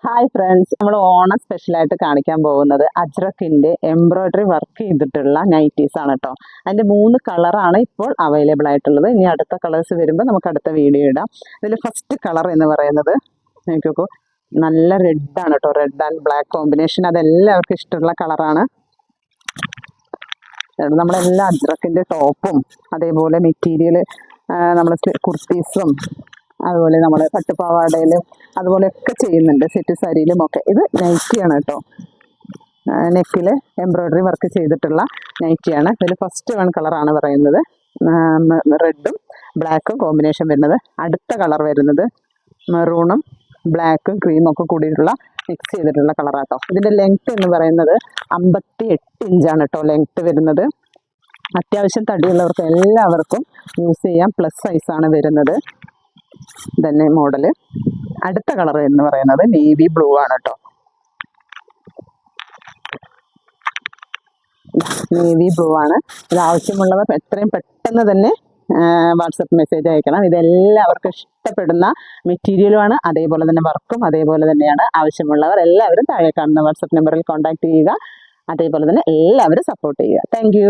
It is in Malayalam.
ഹായ് ഫ്രണ്ട്സ്, നമ്മൾ ഓണം സ്പെഷ്യലായിട്ട് കാണിക്കാൻ പോകുന്നത് അജ്രക്കിൻ്റെ എംബ്രോയ്ഡറി വർക്ക് ചെയ്തിട്ടുള്ള നൈറ്റീസ് ആണ് കേട്ടോ. അതിൻ്റെ 3 കളറാണ് ഇപ്പോൾ അവൈലബിൾ ആയിട്ടുള്ളത്. ഇനി അടുത്ത കളേഴ്സ് വരുമ്പോൾ നമുക്ക് അടുത്ത വീഡിയോ ഇടാം. ഇതിൽ ഫസ്റ്റ് കളർ എന്ന് പറയുന്നത് നോക്കിക്കോ, നല്ല റെഡാണ് കേട്ടോ. റെഡ് ആൻഡ് ബ്ലാക്ക് കോമ്പിനേഷൻ, അതെല്ലാവർക്കും ഇഷ്ടമുള്ള കളറാണ്. നമ്മളെല്ലാം അജ്രക്കിൻ്റെ ടോപ്പും അതേപോലെ മെറ്റീരിയൽ നമ്മൾ കുർത്തീസും അതുപോലെ നമ്മൾ പട്ടുപാവാടയിലും അതുപോലെയൊക്കെ ചെയ്യുന്നുണ്ട്, സെറ്റ് സാരിയിലും ഒക്കെ. ഇത് നൈറ്റിയാണ് കേട്ടോ. നെക്കിൽ എംബ്രോയ്ഡറി വർക്ക് ചെയ്തിട്ടുള്ള നൈറ്റിയാണ്. ഇതിൽ ഫസ്റ്റ് 1 കളറാണ് പറയുന്നത്, റെഡും ബ്ലാക്കും കോമ്പിനേഷൻ വരുന്നത്. അടുത്ത കളർ വരുന്നത് മെറൂണും ബ്ലാക്കും ക്രീമും ഒക്കെ കൂടിയിട്ടുള്ള മിക്സ് ചെയ്തിട്ടുള്ള കളറാട്ടോ. ഇതിൻ്റെ ലെങ്ത്ത് എന്ന് പറയുന്നത് 58 ഇഞ്ചാണ് കേട്ടോ ലെങ്ത്ത് വരുന്നത്. അത്യാവശ്യം തടിയുള്ളവർക്ക് എല്ലാവർക്കും യൂസ് ചെയ്യാം. പ്ലസ് സൈസാണ് വരുന്നത്. തന്നെ മോഡല്. അടുത്ത കളർ എന്ന് പറയുന്നത് നേവി ബ്ലൂ ആണ് കേട്ടോ. നേവി ബ്ലൂ ആണ്. ഇത് ആവശ്യമുള്ളവർ എത്രയും പെട്ടെന്ന് തന്നെ വാട്സപ്പ് മെസ്സേജ് അയക്കണം. ഇതെല്ലാവർക്കും ഇഷ്ടപ്പെടുന്ന മെറ്റീരിയലുമാണ്, അതേപോലെ തന്നെ വർക്കും അതേപോലെ തന്നെയാണ്. ആവശ്യമുള്ളവർ എല്ലാവരും താഴെ കാണുന്ന വാട്സപ്പ് നമ്പറിൽ കോൺടാക്ട് ചെയ്യുക. അതേപോലെ തന്നെ എല്ലാവരും സപ്പോർട്ട് ചെയ്യുക. താങ്ക്